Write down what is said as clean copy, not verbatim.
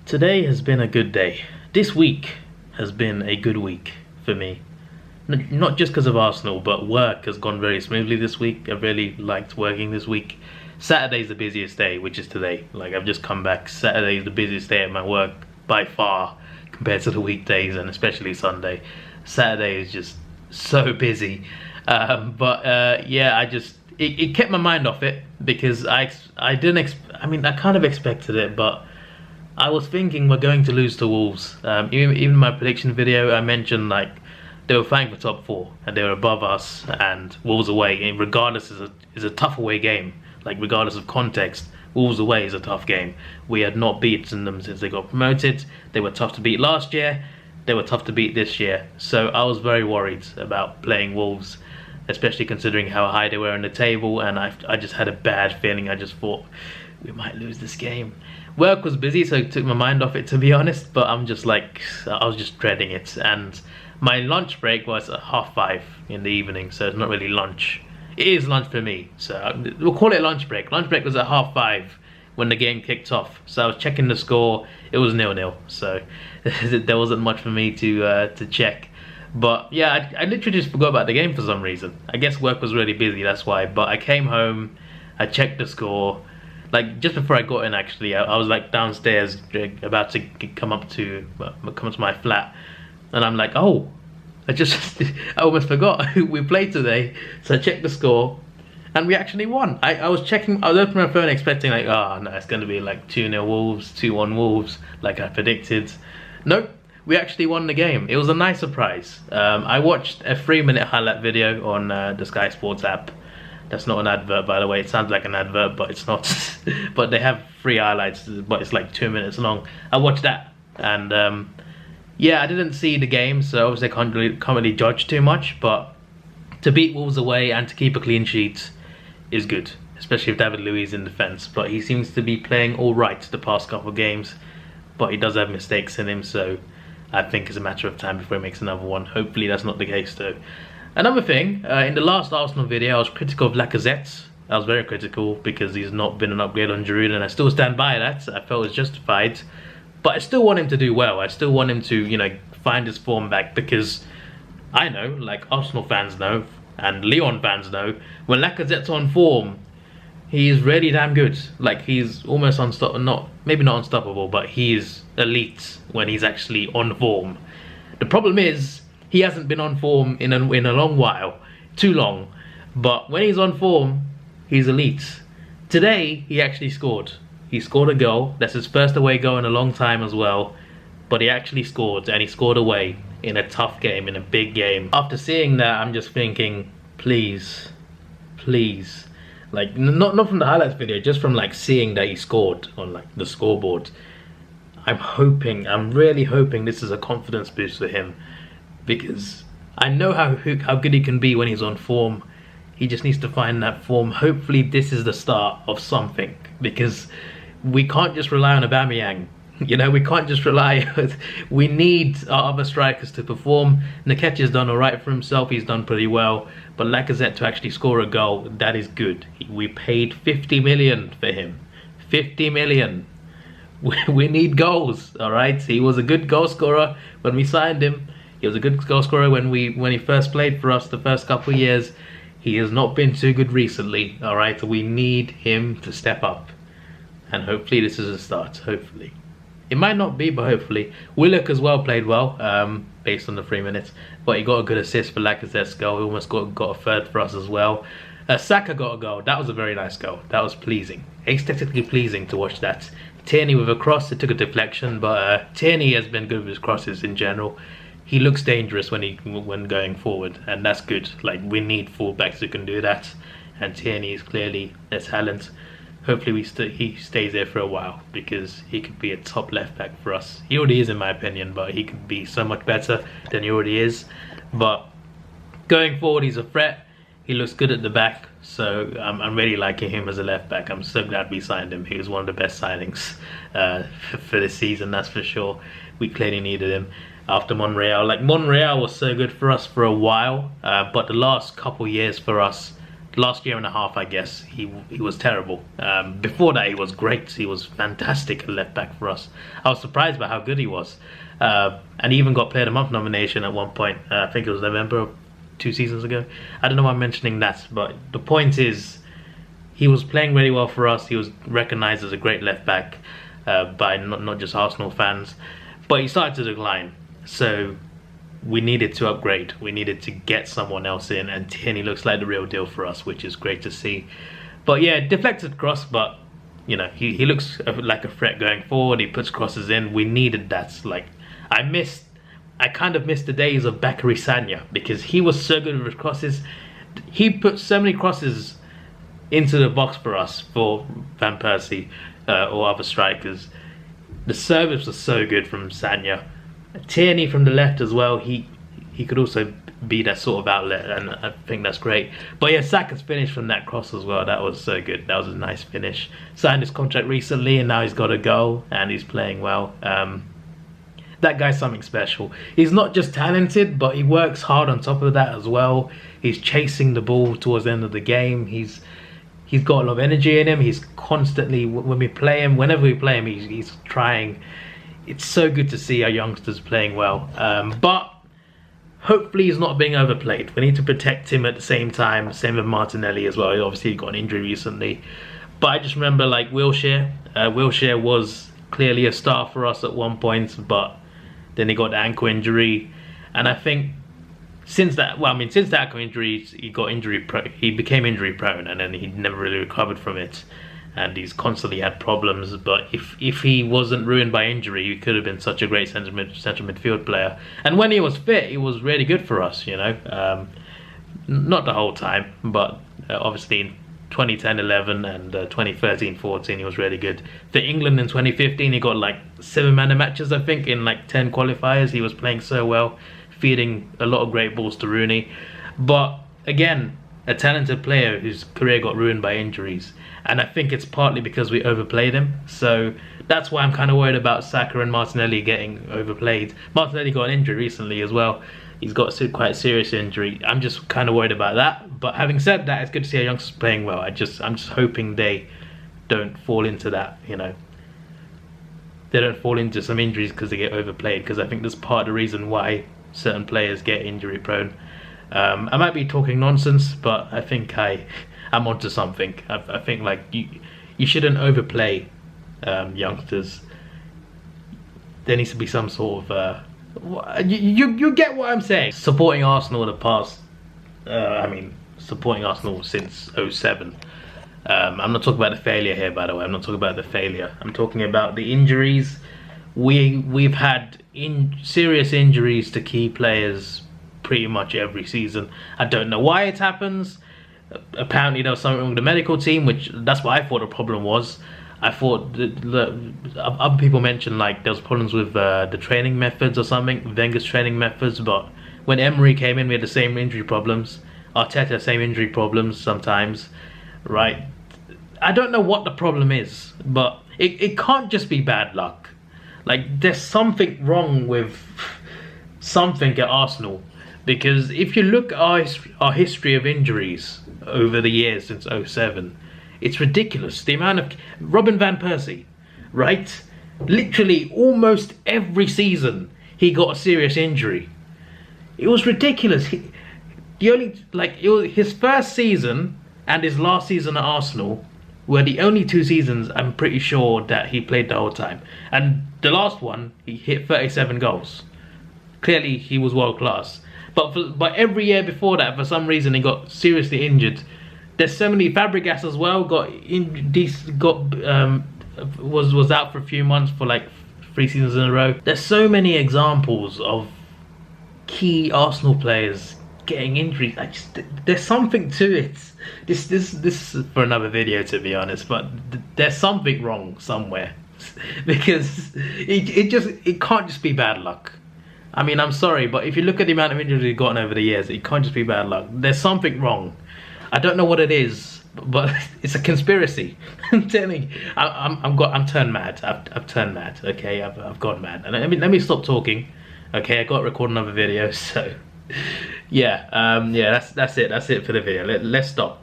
Today has been a good day. This week has been a good week for me. Not just because of Arsenal, but work has gone very smoothly this week. I've really liked working this week. Saturday's the busiest day, which is today. Like, I've just come back. Saturday is the busiest day at my work by far compared to the weekdays, and especially Sunday. Saturday is just so busy. Yeah, it kept my mind off it because I kind of expected it, but I was thinking we're going to lose to Wolves. Even in my prediction video, I mentioned like they were fighting for top four and they were above us, and Wolves away, and regardless, is a tough away game. Like, regardless of context, Wolves away is a tough game. We had not beaten them since they got promoted. They were tough to beat last year. They were tough to beat this year. So I was very worried about playing Wolves, especially considering how high they were in the table, and I just had a bad feeling. I just thought we might lose this game. Work was busy, so it took my mind off it, to be honest, but I was just dreading it. And my lunch break was at 5:30 in the evening, so it's not really lunch. It is lunch for me, so we'll call it lunch break. Lunch break was at 5:30 when the game kicked off, so I was checking the score. It was 0-0, so there wasn't much for me to check. But yeah, I literally just forgot about the game for some reason. I guess work was really busy, that's why. But I came home, I checked the score. Like, just before I got in, actually, I was like downstairs about to come up to my flat, and I'm like, oh, I almost forgot who we played today. So I checked the score, and we actually won. I was opening my phone expecting like, oh no, it's gonna be like 2-0 Wolves, 2-1 Wolves, like I predicted. Nope, we actually won the game. It was a nice surprise. I watched a 3-minute highlight video on the Sky Sports app. That's not an advert, by the way. It sounds like an advert, but it's not. But they have free highlights, but it's like 2 minutes long. I watched that, and yeah, I didn't see the game, so obviously I can't really judge too much. But to beat Wolves away and to keep a clean sheet is good, especially with David Luiz in defence. But he seems to be playing all right the past couple of games, but he does have mistakes in him, so I think it's a matter of time before he makes another one. Hopefully that's not the case though. Another thing, in the last Arsenal video, I was critical of Lacazette. I was very critical because he's not been an upgrade on Giroud, and I still stand by that. I felt it was justified. But I still want him to do well. I still want him to, you know, find his form back, because I know, like Arsenal fans know, and Lyon fans know, when Lacazette's on form, he is really damn good. Like, he's almost unstoppable. Maybe not unstoppable, but he's elite when he's actually on form. The problem is, he hasn't been on form in a long while, too long. But when he's on form, he's elite. Today, he actually scored. He scored a goal. That's his first away goal in a long time as well. But he actually scored, and he scored away in a tough game, in a big game. After seeing that, I'm just thinking, please, please. Like, not from the highlights video, just from like seeing that he scored on like the scoreboard. I'm really hoping this is a confidence boost for him, because I know how good he can be when he's on form. He just needs to find that form. Hopefully this is the start of something, because we can't just rely on Aubameyang. You know, we can't just rely. We need our other strikers to perform. Nketiah's done alright for himself. He's done pretty well. But Lacazette to actually score a goal, that is good. We paid 50 million for him. 50 million. We need goals, alright? He was a good goal scorer when we signed him. He was a good goal scorer when he first played for us the first couple of years. He has not been too good recently, alright? We need him to step up. And hopefully this is a start, hopefully. It might not be, but hopefully. Willock as well played well, based on the 3 minutes. But he got a good assist for Lacazette's goal. He almost got a third for us as well. Saka got a goal. That was a very nice goal. That was pleasing. Aesthetically pleasing to watch that. Tierney with a cross. It took a deflection, but Tierney has been good with his crosses in general. He looks dangerous when going forward, and that's good. Like, we need fullbacks who can do that, and Tierney is clearly a talent. Hopefully he stays there for a while, because he could be a top left back for us. He already is, in my opinion, but he could be so much better than he already is. But going forward, he's a threat. He looks good at the back, so I'm really liking him as a left back. I'm so glad we signed him. He was one of the best signings for this season, that's for sure. We clearly needed him after Monreal. Like, Monreal was so good for us for a while, but the last couple years for us last year and a half, I guess, he was terrible. Before that, he was great. He was fantastic at left back for us. I was surprised by how good he was. And he even got Player of the Month nomination at one point. I think it was November 2 seasons ago. I don't know why I'm mentioning that, but the point is, he was playing really well for us. He was recognised as a great left back by not just Arsenal fans. But he started to decline. So we needed to upgrade. We needed to get someone else in, and Tierney looks like the real deal for us, which is great to see. But yeah, deflected cross, but you know, he looks like a threat going forward. He puts crosses in. We needed that. Like, I kind of missed the days of Bakary Sagna, because he was so good with his crosses. He put so many crosses into the box for us, for Van Persie or other strikers. The service was so good from Sagna. Tierney from the left as well, he could also be that sort of outlet, and I think that's great. But yeah, Saka's finish from that cross as well, that was so good. That was a nice finish. Signed his contract recently, and now he's got a goal, and he's playing well. That guy's something special. He's not just talented, but he works hard on top of that as well. He's chasing the ball towards the end of the game. He's got a lot of energy in him. He's constantly, when we play him, whenever we play him, he's trying. It's so good to see our youngsters playing well. But hopefully he's not being overplayed. We need to protect him at the same time. Same with Martinelli as well. Obviously he got an injury recently. But I just remember, like, Wilshere. Wilshere was clearly a star for us at one point, but then he got the ankle injury. And I think since that ankle injury, he became injury prone, and then he never really recovered from it. And he's constantly had problems. But if he wasn't ruined by injury, he could have been such a great central midfield player. And when he was fit, he was really good for us, you know. Not the whole time, but obviously in 2010-11 and 2013-14 he was really good. For England in 2015, he got like 7 man of matches, I think, in like 10 qualifiers. He was playing so well, feeding a lot of great balls to Rooney. But again, a talented player whose career got ruined by injuries. And I think it's partly because we overplayed him. So that's why I'm kind of worried about Saka and Martinelli getting overplayed. Martinelli got an injury recently as well. He's got quite a serious injury. I'm just kind of worried about that. But having said that, it's good to see our youngsters playing well. I'm just hoping they don't fall into that, you know. They don't fall into some injuries because they get overplayed. Because I think that's part of the reason why certain players get injury prone. I might be talking nonsense, but I think I'm onto something. I think, like, you shouldn't overplay youngsters. There needs to be some sort of you get what I'm saying. Supporting Arsenal the past, supporting Arsenal since 07. I'm not talking about the failure here, by the way. I'm not talking about the failure. I'm talking about the injuries. We've had serious injuries to key players pretty much every season. I don't know why it happens. Apparently there was something wrong with the medical team, which that's what I thought the problem was. I thought other people mentioned like there was problems with the training methods or something, Wenger's training methods. But when Emery came in, we had the same injury problems. Arteta, same injury problems sometimes, right? I don't know what the problem is, but it can't just be bad luck. Like, there's something wrong with something at Arsenal. Because if you look at our history of injuries over the years since 07, it's ridiculous. The amount of Robin van Persie, right? Literally almost every season he got a serious injury. It was ridiculous. His first season and his last season at Arsenal were the only 2 seasons I'm pretty sure that he played the whole time. And the last one, he hit 37 goals. Clearly he was world class. But every year before that, for some reason, he got seriously injured. There's so many. Fabregas as well was out for a few months for like 3 seasons in a row. There's so many examples of key Arsenal players getting injuries. There's something to it. This is for another video, to be honest. But there's something wrong somewhere because it can't just be bad luck. I mean, I'm sorry, but if you look at the amount of injuries we've gotten over the years, it can't just be bad luck. There's something wrong. I don't know what it is, but it's a conspiracy. I'm telling you, I'm turned mad. I've turned mad. Okay, I've gone mad. And let me stop talking. Okay, I got to record another video. So, yeah, that's it. That's it for the video. Let's stop.